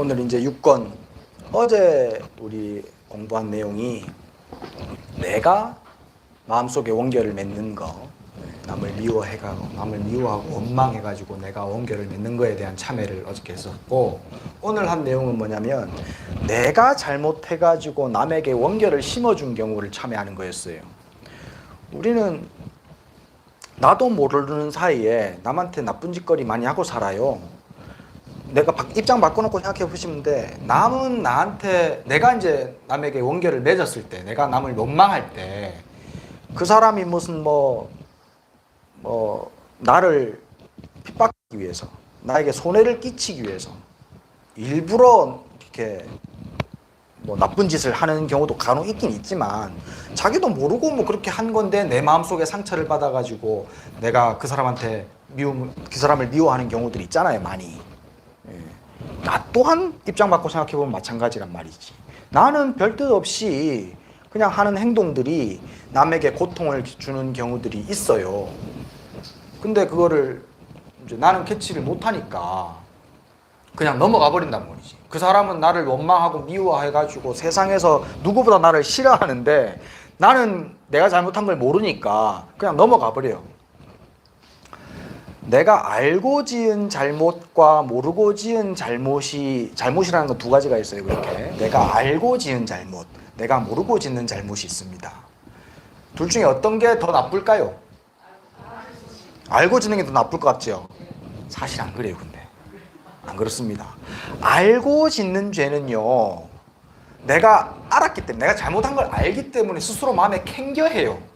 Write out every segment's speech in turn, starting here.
오늘 이제 6권 어제 우리 공부한 내용이 내가 마음속에 원결을 맺는 거, 남을 미워해가고 남을 미워하고 원망해가지고 내가 원결을 맺는 거에 대한 참회를 어저께 했었고, 오늘 한 내용은 뭐냐면 내가 잘못해가지고 남에게 원결을 심어준 경우를 참회하는 거였어요. 우리는 나도 모르는 사이에 남한테 나쁜 짓거리 많이 하고 살아요. 내가 입장 바꿔놓고 생각해 보시면 돼. 남은 나한테, 내가 이제 남에게 원결을 맺었을 때, 내가 남을 원망할 때, 그 사람이 무슨 나를 핍박하기 위해서, 나에게 손해를 끼치기 위해서 일부러 이렇게 나쁜 짓을 하는 경우도 간혹 있긴 있지만, 자기도 모르고 그렇게 한 건데 내 마음속에 상처를 받아가지고 내가 그 사람한테 그 사람을 미워하는 경우들이 있잖아요, 많이. 나 또한 입장 바꿔 생각해보면 마찬가지란 말이지. 나는 별뜻 없이 그냥 하는 행동들이 남에게 고통을 주는 경우들이 있어요. 근데 그거를 이제 나는 캐치를 못하니까 그냥 넘어가 버린단 말이지. 그 사람은 나를 원망하고 미워해가지고 세상에서 누구보다 나를 싫어하는데 나는 내가 잘못한 걸 모르니까 그냥 넘어가 버려요. 내가 알고 지은 잘못과 모르고 지은 잘못이라는 건 두 가지가 있어요. 그렇게 내가 알고 지은 잘못, 내가 모르고 짓는 잘못이 있습니다. 둘 중에 어떤 게 더 나쁠까요? 알고 짓는 게 더 나쁠 것 같죠? 사실 안 그래요. 근데 안 그렇습니다. 알고 짓는 죄는요, 내가 알았기 때문에, 내가 잘못한 걸 알기 때문에 스스로 마음에 캥겨해요.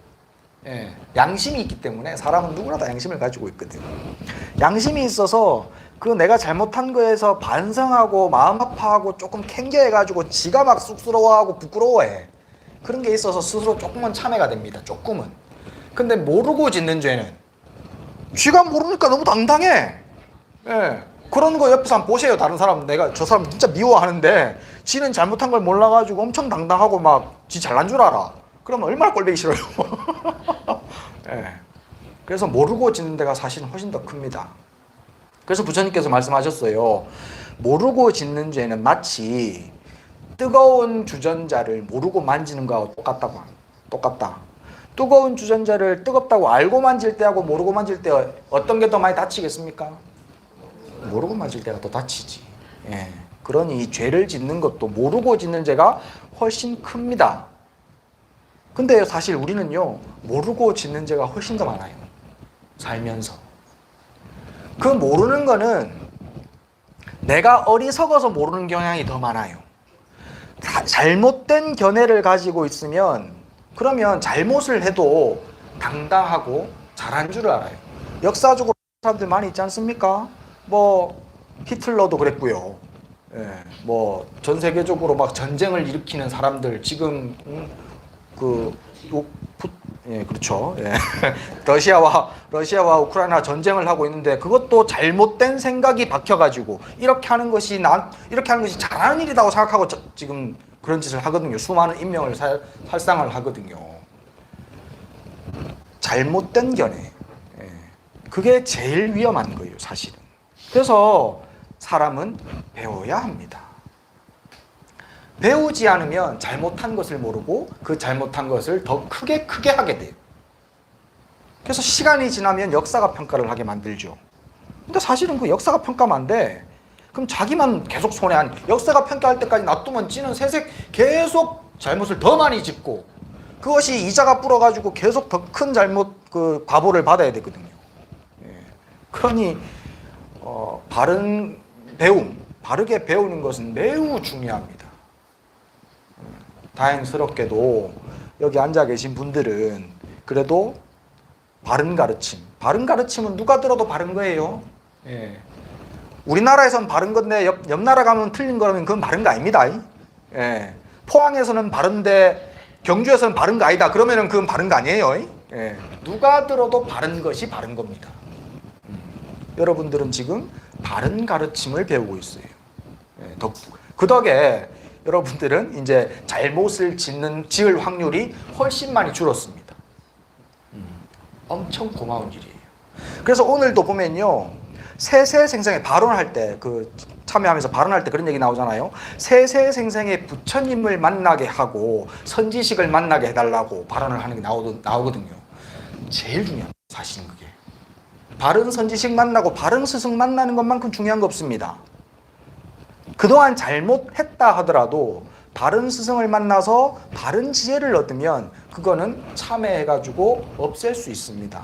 양심이 있기 때문에. 사람은 누구나 다 양심을 가지고 있거든. 양심이 있어서 그 내가 잘못한 거에서 반성하고 마음 아파하고 조금 캥겨해가지고 지가 막 쑥스러워하고 부끄러워해. 그런 게 있어서 스스로 조금은 참회가 됩니다. 조금은. 근데 모르고 짓는 죄는 지가 모르니까 너무 당당해. 그런 거 옆에서 한번 보세요. 다른 사람, 내가 저 사람 진짜 미워하는데 지는 잘못한 걸 몰라가지고 엄청 당당하고 막 지 잘난 줄 알아. 그러면 얼마나 꼴보기 싫어요. 그래서 모르고 짓는 데가 사실은 훨씬 더 큽니다. 그래서 부처님께서 말씀하셨어요. 모르고 짓는 죄는 마치 뜨거운 주전자를 모르고 만지는 거하고 똑같다. 뜨거운 주전자를 뜨겁다고 알고 만질 때하고 모르고 만질 때 어떤 게 더 많이 다치겠습니까? 모르고 만질 때가 더 다치지. 그러니 죄를 짓는 것도 모르고 짓는 죄가 훨씬 큽니다. 근데 사실 우리는요, 모르고 짓는 죄가 훨씬 더 많아요. 살면서. 그 모르는 거는 내가 어리석어서 모르는 경향이 더 많아요. 잘못된 견해를 가지고 있으면, 그러면 잘못을 해도 당당하고 잘한 줄 알아요. 역사적으로 사람들 많이 있지 않습니까? 히틀러도 그랬고요. 전 세계적으로 막 전쟁을 일으키는 사람들, 지금 그렇죠. 러시아와 우크라이나 전쟁을 하고 있는데 그것도 잘못된 생각이 박혀가지고 이렇게 하는 것이 잘하는 일이라고 생각하고 지금 그런 짓을 하거든요. 수많은 인명을 살상을 하거든요. 잘못된 견해. 그게 제일 위험한 거예요, 사실은. 그래서 사람은 배워야 합니다. 배우지 않으면 잘못한 것을 모르고 그 잘못한 것을 더 크게 하게 돼요. 그래서 시간이 지나면 역사가 평가를 하게 만들죠. 근데 사실은 그 역사가 평가면 안 돼. 그럼 자기만 계속 손해하니, 역사가 평가할 때까지 놔두면 찌는 새색 계속 잘못을 더 많이 짓고 그것이 이자가 불어가지고 계속 더 큰 과보를 받아야 되거든요. 그러니 바르게 배우는 것은 매우 중요합니다. 다행스럽게도 여기 앉아 계신 분들은 그래도 바른 가르침은 누가 들어도 바른 거예요. 우리나라에선 바른 건데 옆 나라 가면 틀린 거라면 그건 바른 거 아닙니다. 포항에서는 바른데 경주에서는 바른 거 아니다 그러면은 그건 바른 거 아니에요. 누가 들어도 바른 것이 바른 겁니다. 여러분들은 지금 바른 가르침을 배우고 있어요. 그 덕에 여러분들은 이제 잘못을 지을 확률이 훨씬 많이 줄었습니다. 엄청 고마운 일이에요. 그래서 오늘도 보면요, 세세생생에 발언할 때 그 참여하면서 발언할 때 그런 얘기 나오잖아요. 세세생생에 부처님을 만나게 하고 선지식을 만나게 해달라고 발언을 하는 게 나오거든요. 제일 중요한 사실은 그게. 바른 선지식 만나고 바른 스승 만나는 것만큼 중요한 거 없습니다. 그동안 잘못했다 하더라도 바른 스승을 만나서 바른 지혜를 얻으면 그거는 참회해가지고 없앨 수 있습니다.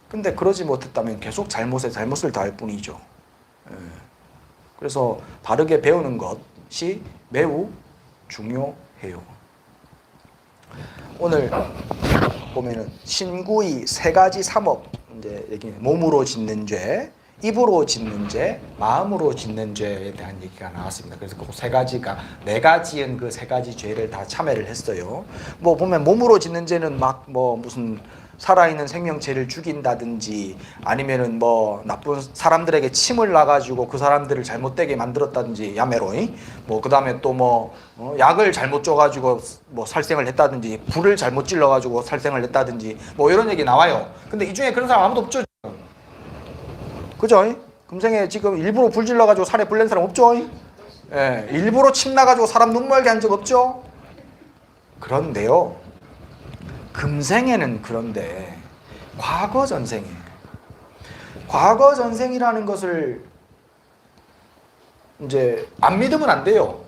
근데 그러지 못했다면 계속 잘못을 더할 뿐이죠. 그래서 바르게 배우는 것이 매우 중요해요. 오늘 보면은 신구의 세 가지 삼업, 이제 얘기 몸으로 짓는 죄, 입으로 짓는 죄, 마음으로 짓는 죄에 대한 얘기가 나왔습니다. 그래서 그 세 가지가 내가 지은 그 세 가지 죄를 다 참회를 했어요. 뭐 보면 몸으로 짓는 죄는 막 뭐 무슨 살아있는 생명체를 죽인다든지 아니면은 뭐 나쁜 사람들에게 침을 놔가지고 그 사람들을 잘못되게 만들었다든지 야매로, 뭐 그 다음에 또 뭐 약을 잘못 줘가지고 뭐 살생을 했다든지 불을 잘못 찔러가지고 살생을 했다든지 뭐 이런 얘기 나와요. 근데 이 중에 그런 사람 아무도 없죠. 그죠? 금생에 지금 일부러 불 질러가지고 살에 불 낸 사람 없죠? 예, 일부러 침 나가지고 사람 눈멀게 한 적 없죠? 그런데요, 금생에는 그런데 과거 전생이라는 것을 이제 안 믿으면 안 돼요.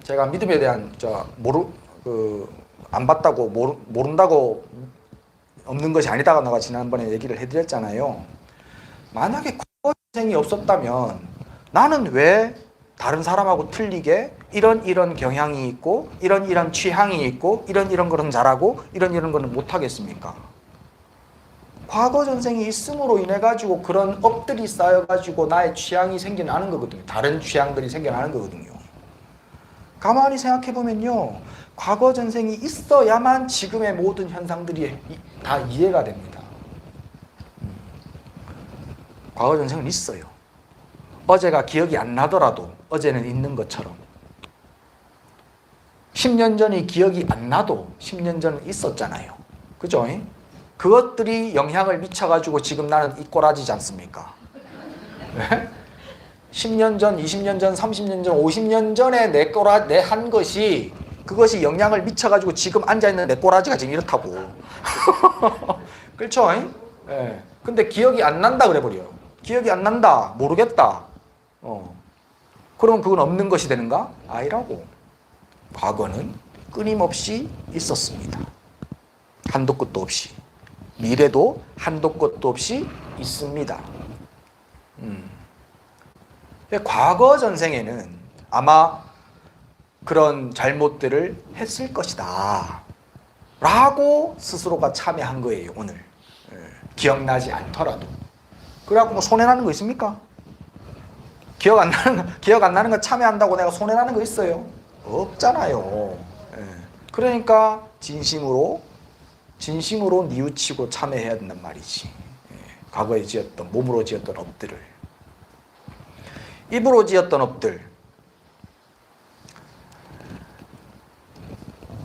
제가 믿음에 대한 안 봤다고 모른다고 없는 것이 아니다가 내가 지난번에 얘기를 해드렸잖아요. 만약에 과거 전생이 없었다면 나는 왜 다른 사람하고 틀리게 이런 경향이 있고 이런 취향이 있고 이런 거는 잘하고 이런 거는 못하겠습니까? 과거 전생이 있음으로 인해 가지고 그런 업들이 쌓여 가지고 나의 취향이 생겨나는 거거든요. 다른 취향들이 생겨나는 거거든요. 가만히 생각해 보면요, 과거 전생이 있어야만 지금의 모든 현상들이 다 이해가 됩니다. 과거 전생은 있어요. 어제가 기억이 안 나더라도 어제는 있는 것처럼 10년 전이 기억이 안 나도 10년 전은 있었잖아요. 그죠? 그것들이 영향을 미쳐가지고 지금 나는 이 꼬라지지 않습니까? 네? 10년 전, 20년 전, 30년 전, 50년 전에 내 한 것이 그것이 영향을 미쳐가지고 지금 앉아있는 내 꼬라지가 지금 이렇다고. 그렇죠? 네. 근데 기억이 안 난다 그래버려요. 기억이 안 난다, 모르겠다. 그럼 그건 없는 것이 되는가? 아니라고. 과거는 끊임없이 있었습니다. 한도 끝도 없이. 미래도 한도 끝도 없이 있습니다. 과거 전생에는 아마 그런 잘못들을 했을 것이다 라고 스스로가 참여한 거예요. 오늘 기억나지 않더라도. 그래갖고 뭐 손해나는 거 있습니까? 기억 안 나는 거 참여한다고 내가 손해나는 거 있어요? 없잖아요. 그러니까 진심으로 뉘우치고 참여해야 된단 말이지. 과거에 지었던, 몸으로 지었던 업들을. 입으로 지었던 업들.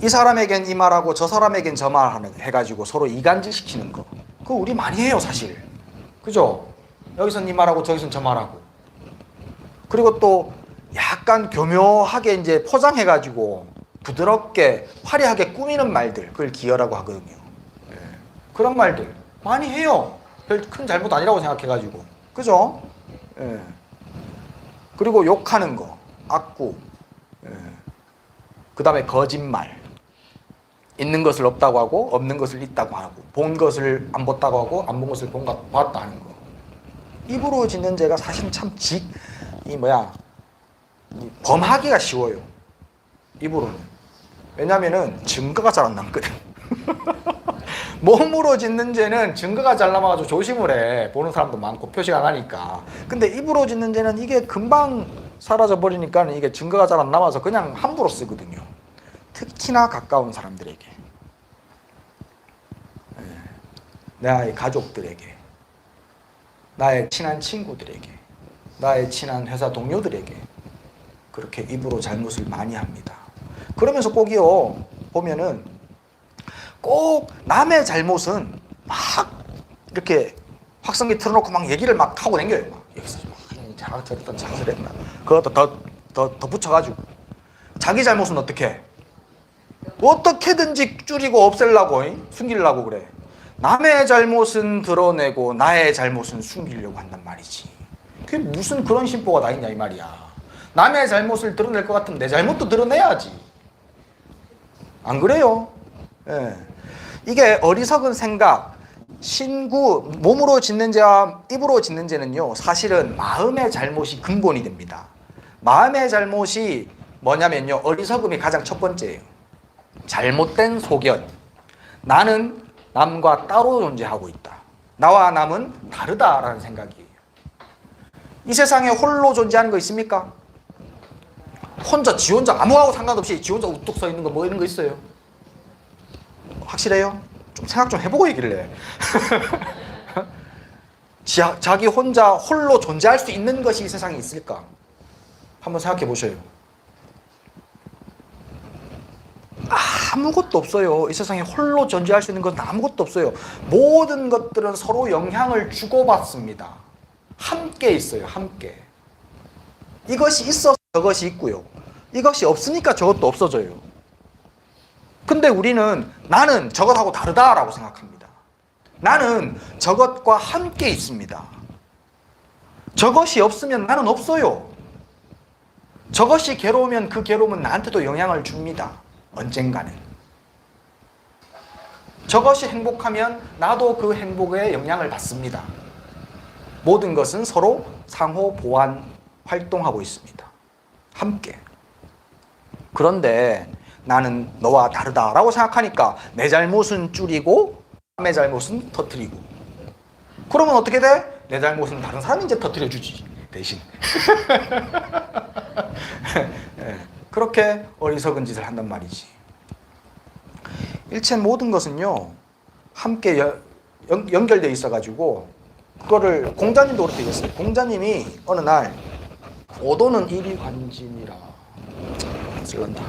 이 사람에겐 이 말하고 저 사람에겐 저 말 해가지고 서로 이간질 시키는 거. 그거 우리 많이 해요, 사실. 그죠? 여기선 이 말하고 저기선 저 말하고. 그리고 또 약간 교묘하게 이제 포장해가지고 부드럽게 화려하게 꾸미는 말들, 그걸 기여라고 하거든요. 그런 말들 많이 해요. 별 큰 잘못 아니라고 생각해가지고. 그죠? 그리고 욕하는 거, 악구. 그 다음에 거짓말. 있는 것을 없다고 하고 없는 것을 있다고 하고 본 것을 안 봤다고 하고 안 본 것을 봤다 하는 거. 입으로 짓는 죄가 사실 참 범하기가 쉬워요. 입으로는. 왜냐면은 증거가 잘 안 남거든. 몸으로 짓는 죄는 증거가 잘 남아가지고 조심을 해. 보는 사람도 많고 표시가 안 하니까. 근데 입으로 짓는 죄는 이게 금방 사라져 버리니까 이게 증거가 잘 안 남아서 그냥 함부로 쓰거든요. 특히나 가까운 사람들에게, 나의 가족들에게, 나의 친한 친구들에게, 나의 친한 회사 동료들에게 그렇게 입으로 잘못을 많이 합니다. 그러면서 꼭이요, 보면은 꼭 남의 잘못은 막 이렇게 확성기 틀어놓고 막 얘기를 막 하고 다녀요. 막 여기서 막 저랬다 저랬다. 그것도 더 붙여가지고 자기 잘못은 어떻게든지 줄이고 없애려고 숨기려고 그래. 남의 잘못은 드러내고 나의 잘못은 숨기려고 한단 말이지. 그게 무슨 그런 심보가 다 있냐 이 말이야. 남의 잘못을 드러낼 것 같으면 내 잘못도 드러내야지. 안 그래요? 예. 이게 어리석은 생각, 신구, 몸으로 짓는 죄와 입으로 짓는 죄는요, 사실은 마음의 잘못이 근본이 됩니다. 마음의 잘못이 뭐냐면요, 어리석음이 가장 첫 번째예요. 잘못된 소견. 나는 남과 따로 존재하고 있다. 나와 남은 다르다라는 생각이에요. 이 세상에 홀로 존재하는 거 있습니까? 지 혼자 아무하고 상관없이 지 혼자 우뚝 서 있는 거 뭐 이런 거 있어요? 확실해요? 좀 생각 좀 해보고 얘기를 해. 자기 혼자 홀로 존재할 수 있는 것이 이 세상에 있을까? 한번 생각해 보셔요. 아무것도 없어요. 이 세상에 홀로 존재할 수 있는 것은 아무것도 없어요. 모든 것들은 서로 영향을 주고받습니다. 함께 있어요. 함께. 이것이 있어서 저것이 있고요. 이것이 없으니까 저것도 없어져요. 근데 우리는 나는 저것하고 다르다라고 생각합니다. 나는 저것과 함께 있습니다. 저것이 없으면 나는 없어요. 저것이 괴로우면 그 괴로움은 나한테도 영향을 줍니다. 언젠가는. 저것이 행복하면 나도 그 행복에 영향을 받습니다. 모든 것은 서로 상호 보완 활동하고 있습니다. 함께. 그런데 나는 너와 다르다라고 생각하니까 내 잘못은 줄이고 남의 잘못은 터뜨리고. 그러면 어떻게 돼? 내 잘못은 다른 사람이 이제 터뜨려주지 대신. 그렇게 어리석은 짓을 한단 말이지. 일체 모든 것은요 함께 연결되어 있어가지고 그거를 공자님도 그렇게 얘기했어요. 공자님이 어느 날 오도는 일이관지니라 쓸란다.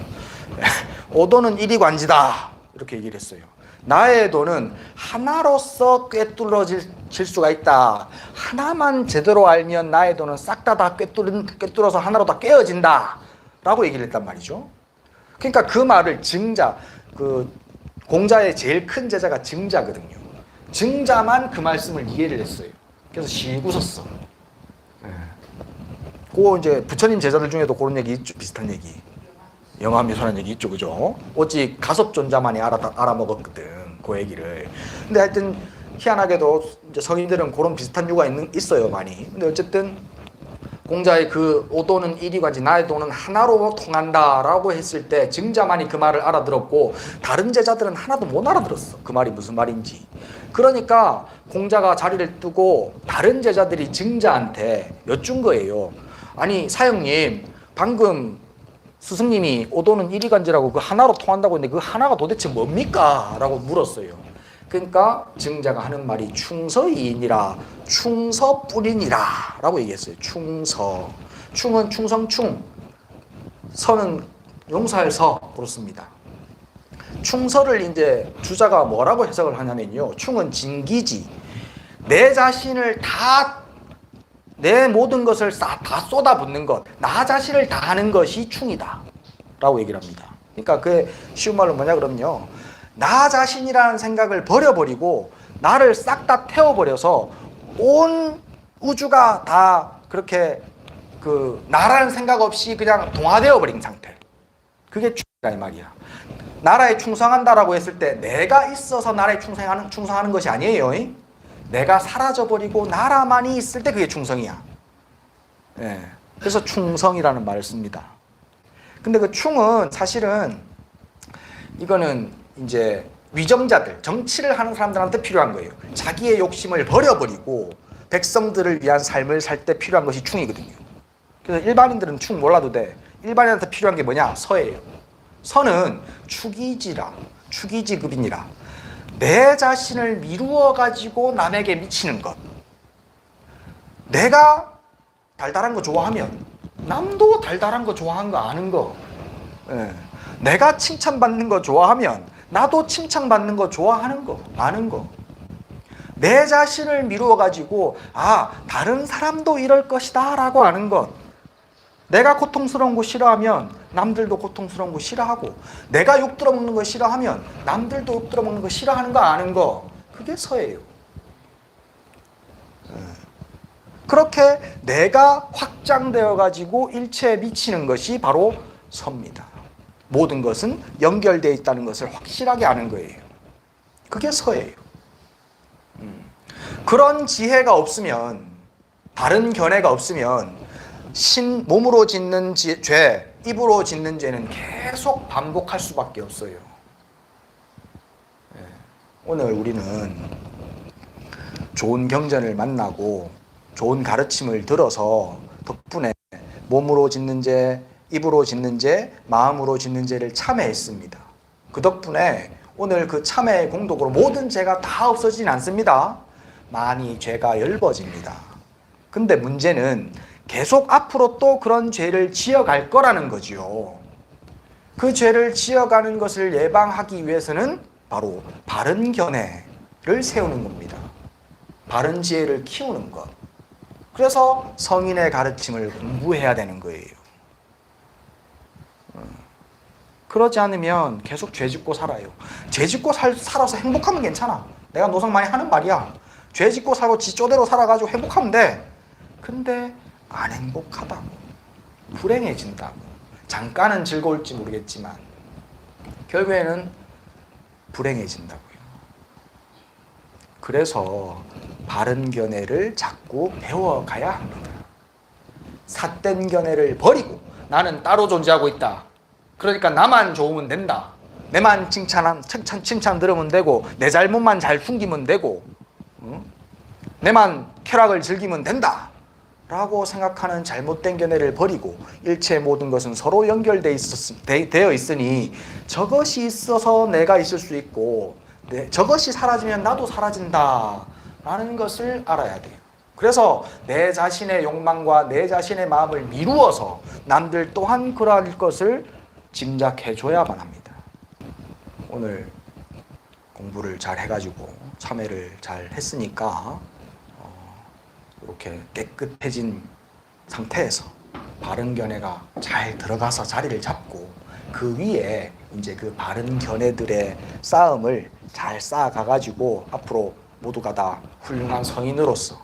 오도는 일이관지다 이렇게 얘기를 했어요. 나의 도는 하나로서 꿰뚫어질 수가 있다. 하나만 제대로 알면 나의 도는 싹 다 꿰뚫어서 하나로 다 깨어진다 라고 얘기를 했단 말이죠. 그러니까 그 말을 증자, 공자의 제일 큰 제자가 증자거든요. 증자만 그 말씀을 이해를 했어요. 그래서 씩 웃었어. 그 이제 부처님 제자들 중에도 그런 얘기 있죠. 비슷한 얘기. 영화미소라는 얘기 있죠. 그죠? 오직 가섭존자만이 알아먹었거든. 그 얘기를. 근데 하여튼 희한하게도 이제 성인들은 그런 비슷한 유가 있어요. 많이. 근데 어쨌든 공자의 그 오도는 일이관지 나의 도는 하나로 통한다라고 했을 때 증자만이 그 말을 알아들었고 다른 제자들은 하나도 못 알아들었어. 그 말이 무슨 말인지. 그러니까 공자가 자리를 뜨고 다른 제자들이 증자한테 여쭌 거예요. 아니 사형님 방금 스승님이 오도는 일이관지라고 그 하나로 통한다고 했는데 그 하나가 도대체 뭡니까? 라고 물었어요. 그러니까 증자가 하는 말이 충서이니라 충서뿐이니라 라고 얘기했어요. 충서. 충은 충성충, 서는 용서할 서로 씁니다. 충서를 이제 주자가 뭐라고 해석을 하냐면요. 충은 진기지. 내 자신을 내 모든 것을 다 쏟아붓는 것, 나 자신을 다 하는 것이 충이다 라고 얘기를 합니다. 그러니까 그 쉬운 말로 뭐냐 그러면요, 나 자신이라는 생각을 버려버리고 나를 싹 다 태워버려서 온 우주가 다 그렇게 나라는 생각 없이 그냥 동화되어 버린 상태. 그게 충이다 이 말이야. 나라에 충성한다라고 했을 때 내가 있어서 나라에 충성하는 것이 아니에요. 내가 사라져버리고 나라만이 있을 때 그게 충성이야. 예. 그래서 충성이라는 말을 씁니다. 근데 그 충은 사실은 이거는 이제 위정자들, 정치를 하는 사람들한테 필요한 거예요. 자기의 욕심을 버려버리고 백성들을 위한 삶을 살 때 필요한 것이 충이거든요. 그래서 일반인들은 충 몰라도 돼. 일반인한테 필요한 게 뭐냐? 서예요. 서는 축이지급이니라. 내 자신을 미루어 가지고 남에게 미치는 것. 내가 달달한 거 좋아하면 남도 달달한 거 좋아하는 거 아는 거. 예. 내가 칭찬받는 거 좋아하면 나도 칭찬받는 거 좋아하는 거 아는 거. 내 자신을 미루어 가지고 다른 사람도 이럴 것이다 라고 아는 것. 내가 고통스러운 거 싫어하면 남들도 고통스러운 거 싫어하고, 내가 욕 들어먹는 거 싫어하면 남들도 욕 들어먹는 거 싫어하는 거 아는 거, 그게 서예요. 그렇게 내가 확장되어 가지고 일체에 미치는 것이 바로 서입니다. 모든 것은 연결되어 있다는 것을 확실하게 아는 거예요. 그게 서예요. 그런 지혜가 없으면, 바른 견해가 없으면 몸으로 짓는 죄, 입으로 짓는 죄는 계속 반복할 수밖에 없어요. 오늘 우리는 좋은 경전을 만나고 좋은 가르침을 들어서 덕분에 몸으로 짓는 죄, 입으로 짓는 죄, 마음으로 짓는 죄를 참회했습니다. 그 덕분에 오늘 그 참회의 공덕으로 모든 죄가 다 없어지진 않습니다. 많이 죄가 엷어집니다. 근데 문제는 계속 앞으로 또 그런 죄를 지어갈 거라는 거지요. 그 죄를 지어가는 것을 예방하기 위해서는 바로 바른 견해를 세우는 겁니다. 바른 지혜를 키우는 것. 그래서 성인의 가르침을 공부해야 되는 거예요. 그러지 않으면 계속 죄 짓고 살아요. 죄 짓고 살아서 행복하면 괜찮아. 내가 노상 많이 하는 말이야. 죄 짓고 살고 지 쪼대로 살아가지고 행복하면 돼. 근데 안 행복하다고. 불행해진다고. 잠깐은 즐거울지 모르겠지만 결국에는 불행해진다고요. 그래서 바른 견해를 자꾸 배워가야 합니다. 삿된 견해를 버리고 나는 따로 존재하고 있다. 그러니까 나만 좋으면 된다. 내만 칭찬 들으면 되고, 내 잘못만 잘 숨기면 되고, 내만 쾌락을 즐기면 된다 라고 생각하는 잘못된 견해를 버리고, 일체의 모든 것은 서로 연결되어 있으니 저것이 있어서 내가 있을 수 있고, 저것이 사라지면 나도 사라진다 라는 것을 알아야 돼요. 그래서 내 자신의 욕망과 내 자신의 마음을 미루어서 남들 또한 그러할 것을 짐작해 줘야만 합니다. 오늘 공부를 잘 해가지고 참회를 잘 했으니까 이렇게 깨끗해진 상태에서 바른 견해가 잘 들어가서 자리를 잡고, 그 위에 이제 그 바른 견해들의 싸움을 잘 쌓아가가지고 앞으로 모두가 다 훌륭한 성인으로서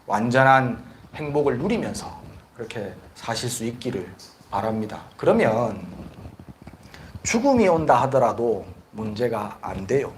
완전한 행복을 누리면서 그렇게 사실 수 있기를 바랍니다. 그러면 죽음이 온다 하더라도 문제가 안 돼요.